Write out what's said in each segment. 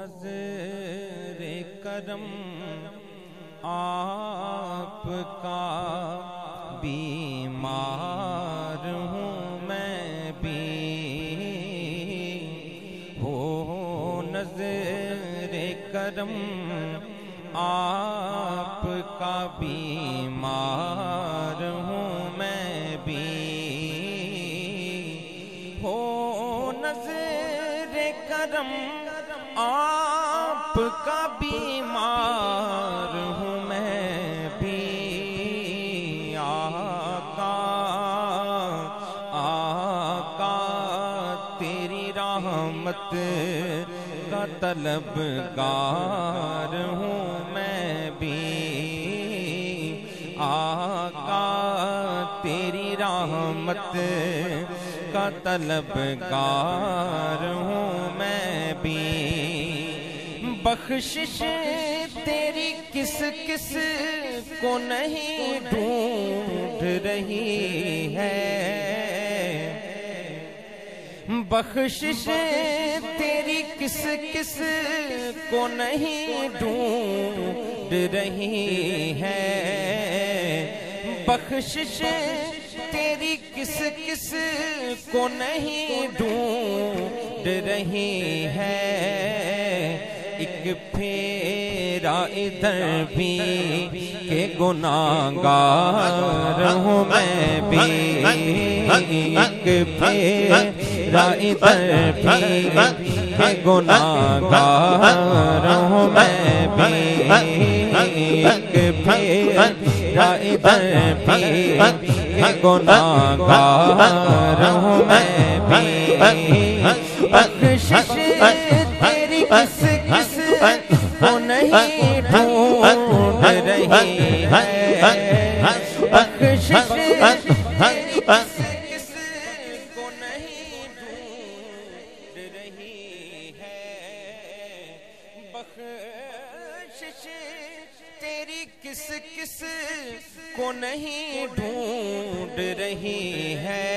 نظر کرم آپ کا بیمار ہوں میں بھی، ہو نظر کرم آپ کا بیمار ہوں میں بھی، ہو نظر کرم آپ کا بیمار ہوں میں بھی، آقا آقا تیری رحمت کا طلبگار ہوں میں بھی، آقا تیری رحمت کا طلبگار ہوں میں بھی، بخشش تیری کس کس کو نہیں ڈھونڈ رہی ہے، بخشش تیری کس کس کو نہیں ڈھونڈ رہی ہے، بخشش تیری کس کس کو نہیں ڈھونڈ رہی ہے، ایک پھیرا ادھر بھی کہ گناہگار ہوں میں بھی، ایک پھیرا ادھر بھی کہ گناہگار ہوں میں بھی، ایک پھیرا ادھر بھی کہ گناہگار ہوں میں بھی، بخشش تیری کس کس کو نہیں ڈھونڈ رہی ہے، بخشش تیری کس کس کو نہیں ڈھونڈ رہی ہے، بخشش تیری کس کس کو نہیں ڈھونڈ رہی ہے،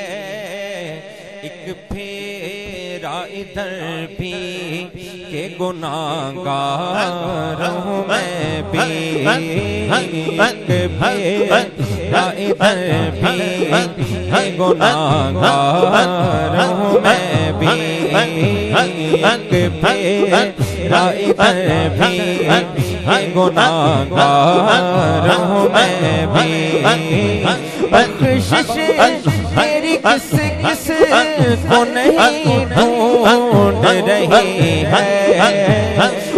ایک پھیرا ادھر بھی کہ گناہگار ہوں میں بھی، ایک پھیرا ادھر بھی کہ گناہگار ہوں میں بھی، ایک پھیرا ادھر بھی کہ گناہگار ہوں میں بھی، بخشش تیری کس کس کو نہیں ڈھونڈ رہی ہے،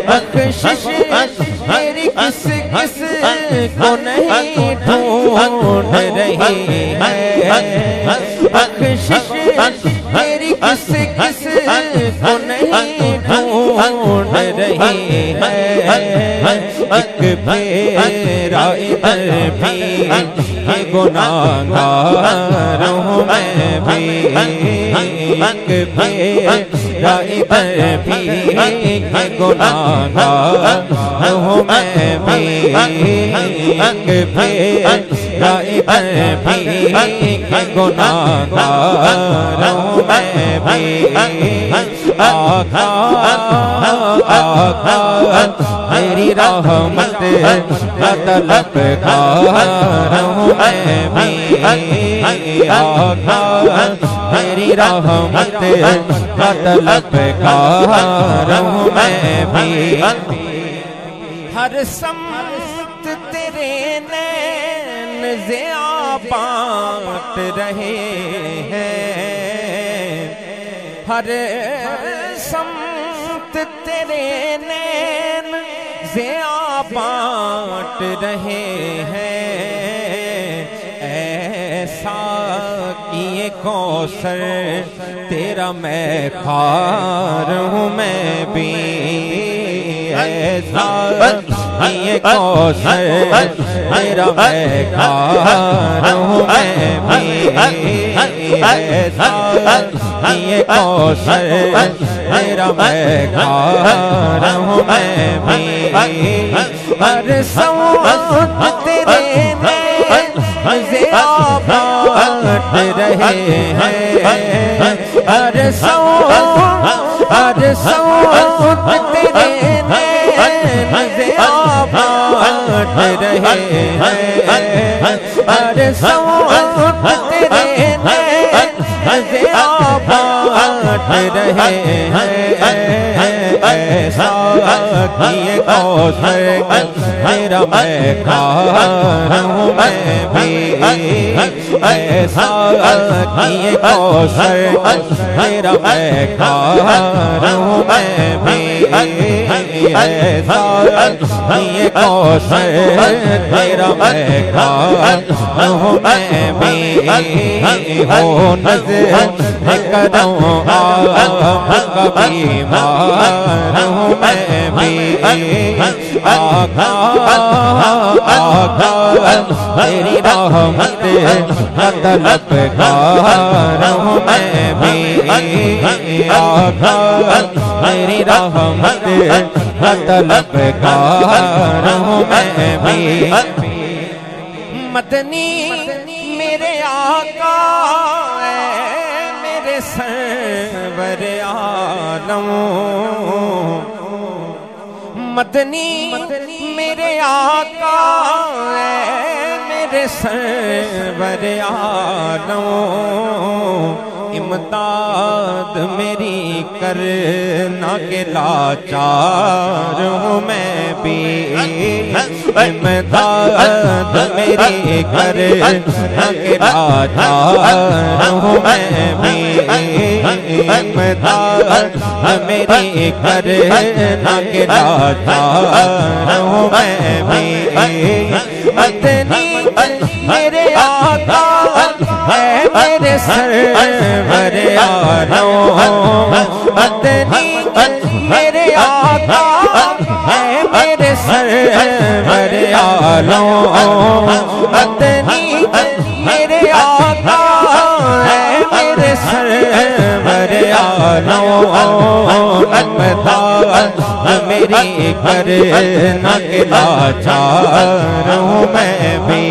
بخشش تیری کس کس کو نہیں ڈھونڈ رہی ہے، بخشش تیری کس کس کو نہیں ڈھونڈ رہی ہے، ایک پھیرا ادھر بھی کہ گناہگار ہوں میں بھی، ایک پھیرا ادھر بھی کہ گناہگار ہوں میں بھی، ایک پھیرا ادھر بھی کہ گناہگار ہوں میں بھی، آقا آقا تیری رحمت کا طلبگار ہوں میں بھی، آقا تیری رحمت کا طلبگار ہوں میں بھی، ہر سمت تیرے نین ضیاء بانٹ رہے ہیں، ہر سمت تیرے نین ضیاء بانٹ رہے ہیں، ایسا کیے کوثر تیرا میں خار ہوں میں بھی، ایسا کیے کوثر تیرا میں خار ہوں میں بھی، ایسا کیے کوثر تیرا میں خار ہوں میں بھی، ہر سمت تیرے نین ضیاء بانٹ رہے ہیں، ہر سمت تیرے رہے ہیں ارے سونت تیرے نظر بانٹ رہے ہیں ایسا کیے کوثر تیرا میں کار ہوں میں بھی ایسا کیے کوثر تیرا میں کار ہوں میں بھی ایسا کیے کوثر تیرا میں کار ہوں میں بھی ہو نظر کروں آپ کا بیمار ہوں میں بھی آقا آقا تیری رحمت کا طلبگار ہوں میں بھی آقا تیری رحمت کا طلبگار ہوں میں بھی مدنی میرے آقا اے میرے سرور عالم مدنی میرے آقا اے میرے سرور عالم امداد میری کرنا کہ لاچار ہوں میں بھی امداد میری کرنا کہ لاچار ہوں میں بھی امداد میری کرنا کہ لاچار ہوں میں بھی مدنی میرے آقا اے میرے سرور عالم مدنی میرے آقا اے میرے سرور عالم مدنی میرے آقا اے میرے سرور عالم امداد میری کرنا کہ لاچار ہوں میں بھی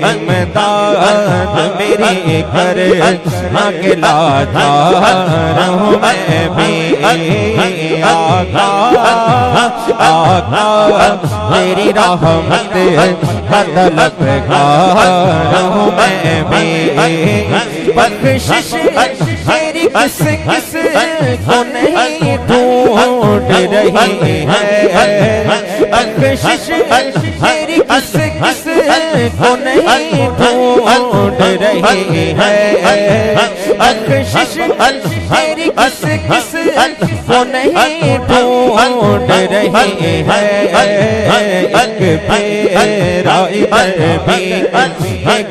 امداد میری کرنا کہ لاچار ہوں میں بھی آقا آقا تیری رحمت کا طلبگار ہوں میں بھی بخشش تیری کس کس کو نہیں ڈھونڈ رہی ہے بخشش تیری کس کس کو نہیں ڈھونڈ رہی ہے بخشش تیری کس کس کو نہیں ڈھونڈ رہی ہے ایک پیرا ادھر بھی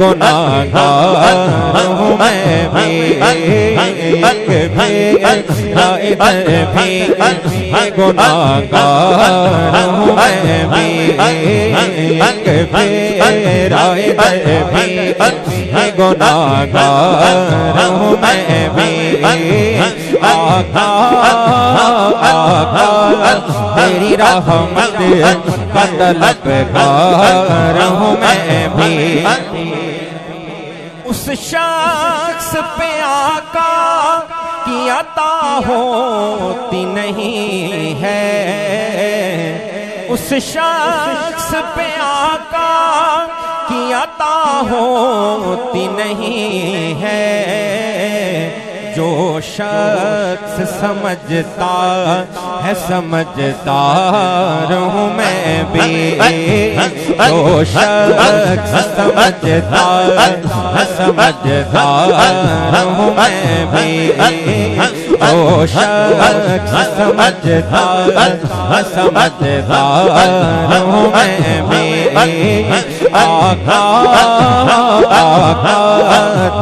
گناہگار ہوں میں بھی ایک پیرا ادھر بھی گناہگار ہوں میں بھی ایک پیرا ادھر بھی گناہگار ہوں میں بھی آقا آقا تیری رحمت کا طلبگار ہوں میں بھی اس شخص پہ آقا کی عطا ہوتی نہیں ہے اس شخص پہ آقا کی عطا ہوتی نہیں ہے جو شخص سمجھتا ہے سمجھدار ہوں میں بھی جو شخص سمجھتا ہے سمجھدار ہوں میں بھی جو شخص سمجھتا ہے سمجھدار ہوں میں بھی آقا آقا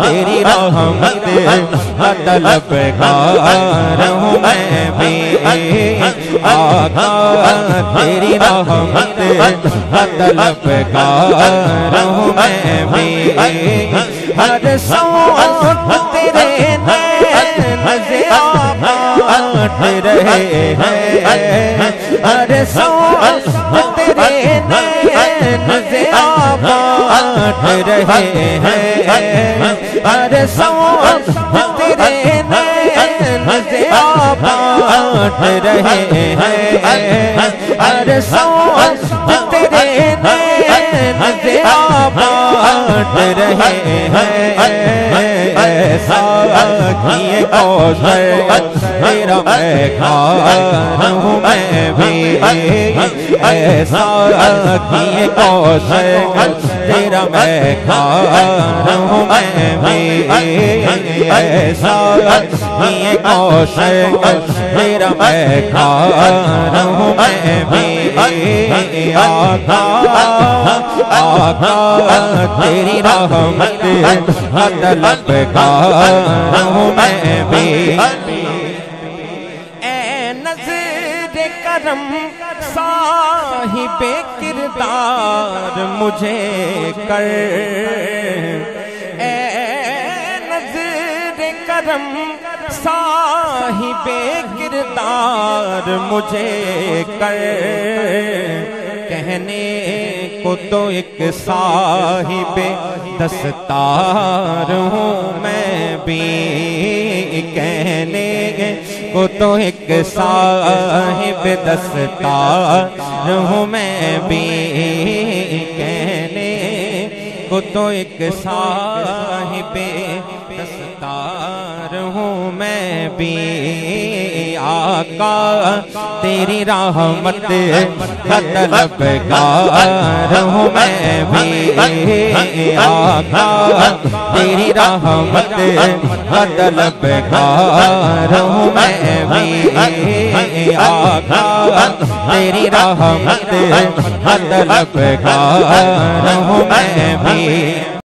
تیری رحمت کا طلبگار ہوں میں بھی آقا تیری رحمت کا طلبگار ہوں میں بھی ہر سونت تیرے نظر بانٹ رہے ہیں ہر سونت تیرے نظر بانٹ رہے ہیں ہر سونت تیرے نظر بانٹ رہے ہیں ہر سونت تیرے بانٹ رہے ہیں ایسا کیے کوثر تیرا میں کھا ہوں میں بھی ایسا کیے کوثر تیرا میں کھا ہوں میں بھی ایسا کیے کوثر تیرا میں کھا ہوں میں بھی آقا آقا تیری رحمت طلبگار ہوں میں بھی اے نظر کرم صاحب کردار مجھے کر اے نظر کرم صاحب کردار مجھے کر کہنے کو تو ایک صاحب دستار ہوں میں بھی کہنے کو تو ایک صاحب دستار ہوں میں بھی کہنے کو تو ایک صاحب دستار ہوں میں بھی آقا تیری رحمت طلبگار ہوں میں بھی آقا تیری رحمت طلبگار ہوں میں بھی آقا تیری رحمت طلبگار ہوں میں بھی